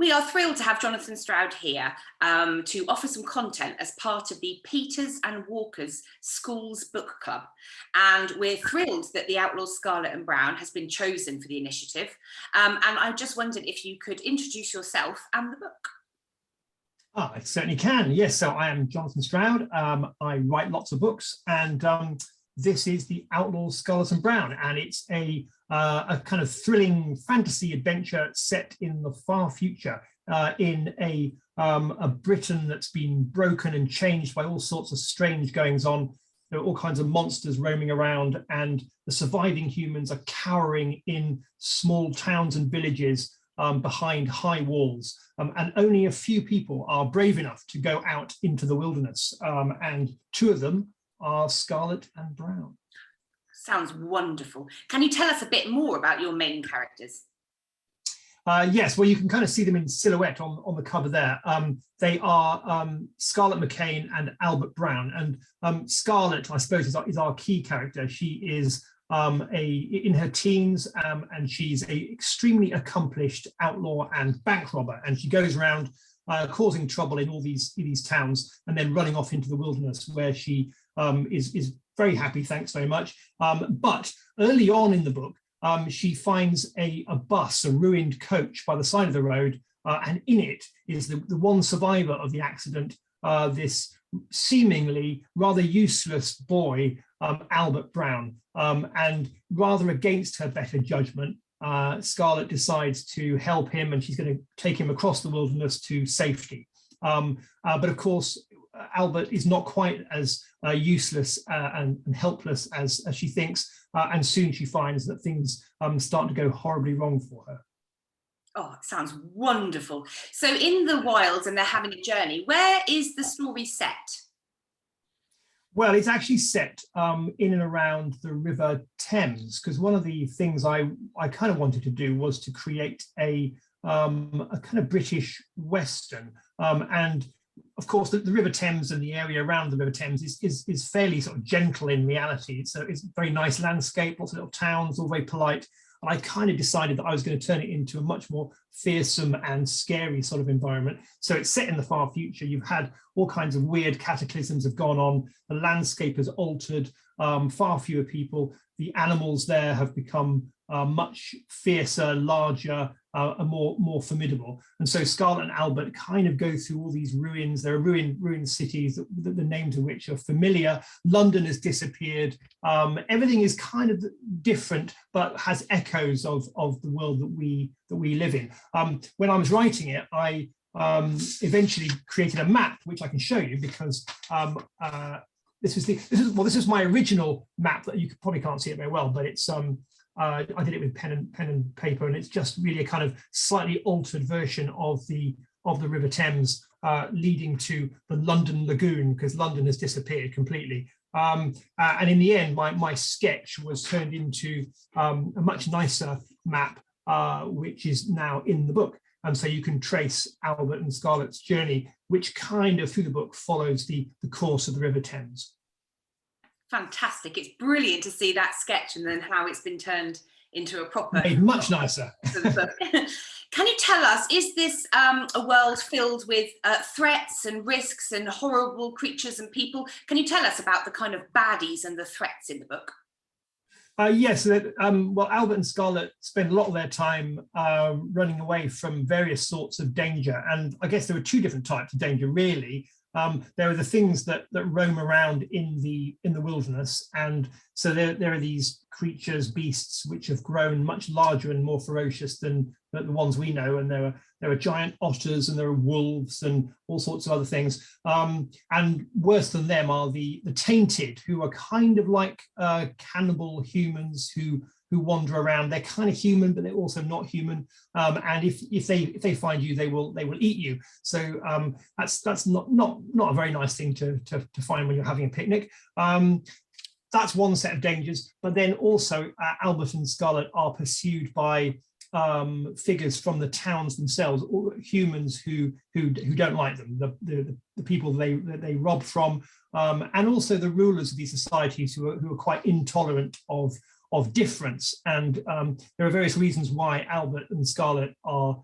We are thrilled to have Jonathan Stroud here to offer some content as part of the Peters and Walker's Schools Book Club. And we're thrilled that the Outlaws Scarlett and Browne has been chosen for the initiative. And I just wondered if you could introduce yourself and the book. I certainly can. Yes, so I am Jonathan Stroud. I write lots of books, and this is the Outlaws Scarlett and Browne, and it's a kind of thrilling fantasy adventure set in the far future in a Britain that's been broken and changed by all sorts of strange goings on. There are all kinds of monsters roaming around, and the surviving humans are cowering in small towns and villages behind high walls, and only a few people are brave enough to go out into the wilderness, and two of them are Scarlett and Browne. Sounds wonderful. Can you tell us a bit more about your main characters? Yes, well, you can kind of see them in silhouette on the cover there. They are Scarlett McCain and Albert Browne, and Scarlett, I suppose, is our key character. She is in her teens, and she's a extremely accomplished outlaw and bank robber, and she goes around causing trouble in all these towns and then running off into the wilderness, where she is very happy, thanks very much. But early on in the book, she finds a bus, a ruined coach by the side of the road, and in it is the one survivor of the accident, this seemingly rather useless boy, Albert Browne. And rather against her better judgment, Scarlett decides to help him, and she's going to take him across the wilderness to safety. But of course, Albert is not quite as useless and helpless as she thinks, and soon she finds that things start to go horribly wrong for her. Oh, it sounds wonderful. So in the wilds, and they're having a journey, where is the story set? Well, it's actually set in and around the River Thames, because one of the things I kind of wanted to do was to create a kind of British Western, and of course the River Thames and the area around the River Thames is fairly sort of gentle in reality. It's a very nice landscape, lots of little towns, all very polite. And I kind of decided that I was going to turn it into a much more fearsome and scary sort of environment. So it's set in the far future. You've had all kinds of weird cataclysms have gone on. The landscape has altered, far fewer people. The animals there have become much fiercer, larger, and more formidable. And so Scarlett and Albert kind of go through all these ruins. There are ruined cities, the names of which are familiar. London has disappeared. Everything is kind of different, but has echoes of the world that we live in. When I was writing it, I eventually created a map, which I can show you, because this is my original map that you probably can't see it very well, but it's I did it with pen and paper, and it's just really a kind of slightly altered version of the River Thames, leading to the London Lagoon, because London has disappeared completely. And in the end, my sketch was turned into a much nicer map, which is now in the book. And so you can trace Albert and Scarlett's journey, which kind of through the book follows the course of the River Thames. Fantastic. It's brilliant to see that sketch and then how it's been turned into a proper... Made much nicer. Can you tell us, is this a world filled with threats and risks and horrible creatures and people? Can you tell us about the kind of baddies and the threats in the book? Yes, well, Albert and Scarlett spend a lot of their time running away from various sorts of danger. And I guess there are two different types of danger, really. There are the things that roam around in the wilderness, and so there are these creatures, beasts, which have grown much larger and more ferocious than the ones we know, and there are giant otters, and there are wolves, and all sorts of other things. And worse than them are the tainted, who are kind of like cannibal humans who wander around. They're kind of human, but they're also not human. And if they find you, they will eat you. So that's not a very nice thing to find when you're having a picnic. That's one set of dangers. But then also Albert and Scarlett are pursued by figures from the towns themselves, or humans who don't like them, the people they rob from, and also the rulers of these societies who are quite intolerant of difference. And there are various reasons why Albert and Scarlett are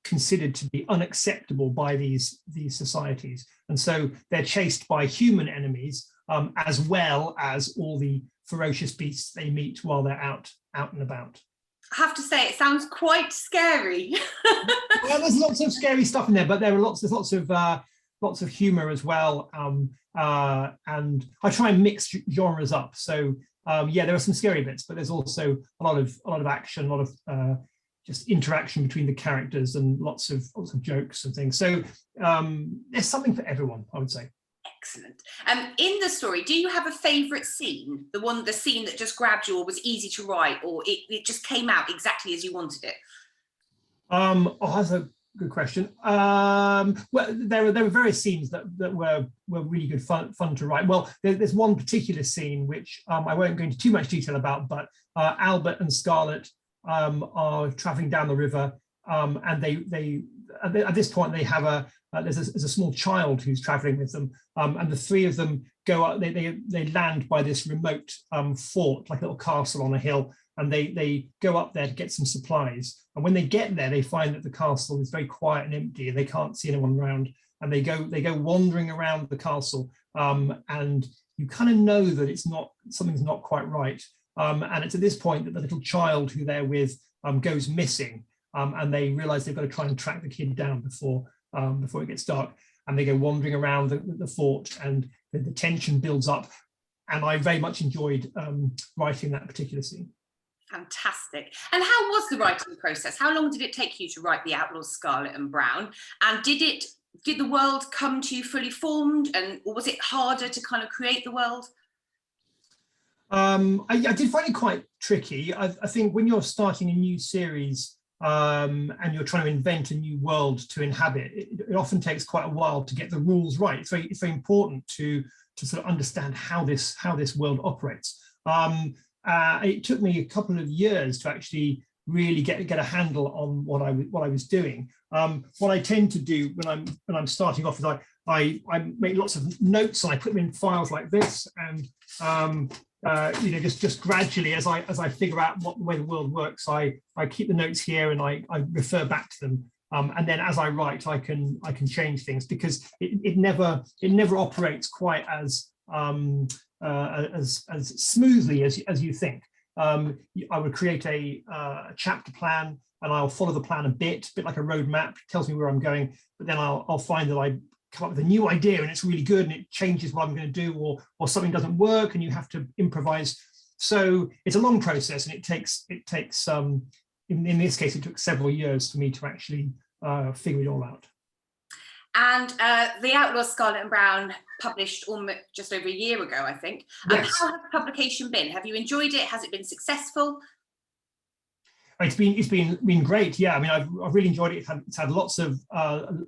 considered to be unacceptable by these societies. And so they're chased by human enemies, as well as all the ferocious beasts they meet while they're out and about. I have to say, it sounds quite scary. Well, there's lots of scary stuff in there, but there's lots of humor as well. And I try and mix genres up. So yeah, there are some scary bits, but there's also a lot of action, a lot of just interaction between the characters, and lots of jokes and things. So there's something for everyone, I would say. Excellent. In the story, do you have a favourite scene? The scene that just grabbed you, or was easy to write, or it just came out exactly as you wanted it? Oh, that's a good question. Well, there were various scenes that were really good fun to write. Well, there's one particular scene which I won't go into too much detail about, but Albert and Scarlett are traveling down the river, and they at this point they have there's a small child who's traveling with them, and the three of them go up. They land by this remote fort, like a little castle on a hill, and they go up there to get some supplies. And when they get there, they find that the castle is very quiet and empty, and they can't see anyone around. And they go wandering around the castle, and you kind of know that something's not quite right. And it's at this point that the little child who they're with goes missing, and they realize they've got to try and track the kid down before it gets dark. And they go wandering around the fort, and the tension builds up. And I very much enjoyed writing that particular scene. Fantastic. And how was the writing process? How long did it take you to write The Outlaws Scarlett and Browne? And did the world come to you fully formed, or was it harder to kind of create the world? I did find it quite tricky. I think when you're starting a new series, and you're trying to invent a new world to inhabit, it often takes quite a while to get the rules right. It's very important to sort of understand how this world operates. It took me a couple of years to actually really get a handle on what I was doing. What I tend to do when I'm starting off is I make lots of notes, and I put them in files like this, and just gradually as I figure out what the way the world works, I keep the notes here, and I refer back to them, and then as I write, I can change things, because it never operates quite as smoothly as you think. I would create a chapter plan, and I'll follow the plan a bit like a roadmap. It tells me where I'm going, but then I'll find that I come up with a new idea, and it's really good, and it changes what I'm going to do, or something doesn't work, and you have to improvise. So it's a long process, and it takes in this case, it took several years for me to actually figure it all out. And The Outlaws Scarlett and Browne published almost just over a year ago, I think. Yes. How has the publication been? Have you enjoyed it? Has it been successful? It's been great. Yeah, I mean, I've really enjoyed it. It's had lots of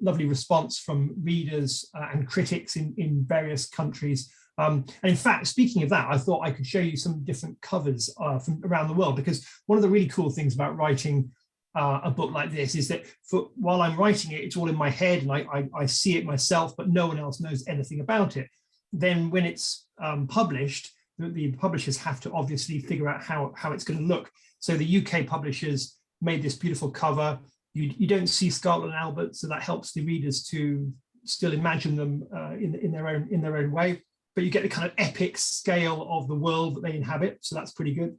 lovely response from readers and critics in various countries. And in fact, speaking of that, I thought I could show you some different covers from around the world, because one of the really cool things about writing a book like this is that while I'm writing it, it's all in my head, and I see it myself, but no one else knows anything about it. Then when it's published, the publishers have to obviously figure out how it's going to look. So the UK publishers made this beautiful cover. You don't see Scarlett and Albert, so that helps the readers to still imagine them in their own way. But you get the kind of epic scale of the world that they inhabit, so that's pretty good.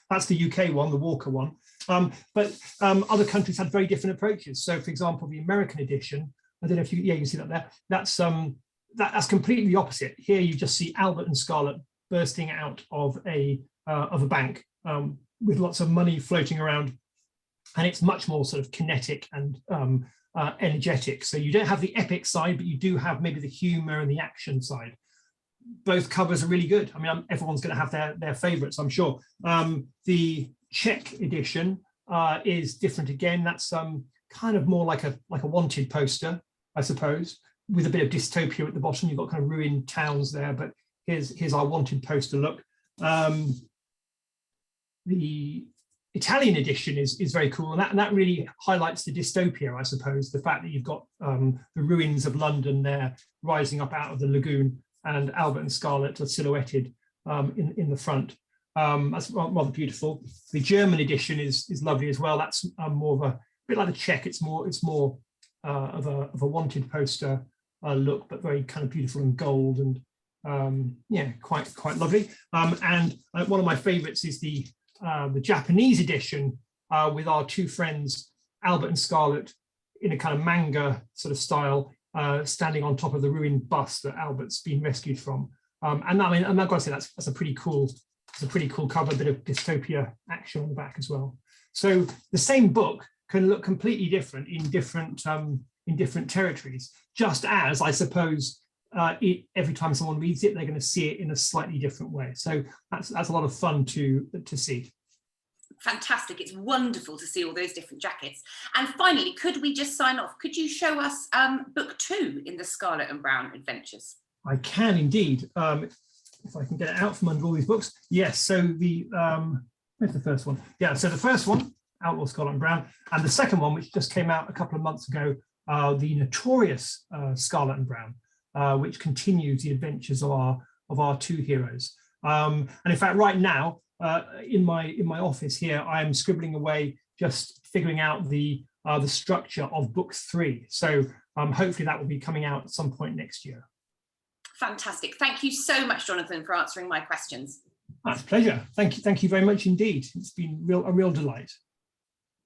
That's the UK one, the Walker one. But other countries had very different approaches. So, for example, the American edition, I don't know if you can see that there. That's completely the opposite. Here you just see Albert and Scarlett bursting out of a bank with lots of money floating around, and it's much more sort of kinetic and energetic. So you don't have the epic side, but you do have maybe the humor and the action side. Both covers are really good. I mean, everyone's going to have their favorites, I'm sure. The Czech edition is different again. That's kind of more like a wanted poster, I suppose, with a bit of dystopia at the bottom. You've got kind of ruined towns there, but here's our wanted poster look. The Italian edition is very cool, and that really highlights the dystopia, I suppose, the fact that you've got the ruins of London there rising up out of the lagoon, and Albert and Scarlett are silhouetted in the front. That's rather beautiful. The German edition is lovely as well. That's more of bit like the check. It's more of a wanted poster look, but very kind of beautiful and gold, and yeah, quite lovely. And one of my favorites is the Japanese edition with our two friends Albert and Scarlett in a kind of manga sort of style, standing on top of the ruined bus that Albert's been rescued from. And I mean, and I've got to say that's a pretty cool cover, a bit of dystopia action on the back as well. So the same book can look completely different in different territories, just as I suppose every time someone reads it, they're going to see it in a slightly different way. So that's a lot of fun to see. Fantastic. It's wonderful to see all those different jackets. And finally, could we just sign off? Could you show us book 2 in the Scarlett and Browne adventures? I can indeed. If I can get it out from under all these books. Yes, so where's the first one? Yeah, so the first one, Outlaws Scarlett and Browne, and the second one, which just came out a couple of months ago, the notorious Scarlett and Browne, which continues the adventures of our two heroes. And in fact, right now, in my office here, I am scribbling away, just figuring out the structure of book 3. So hopefully that will be coming out at some point next year. Fantastic. Thank you so much, Jonathan, for answering my questions. That's a pleasure. Thank you very much indeed. It's been a real delight.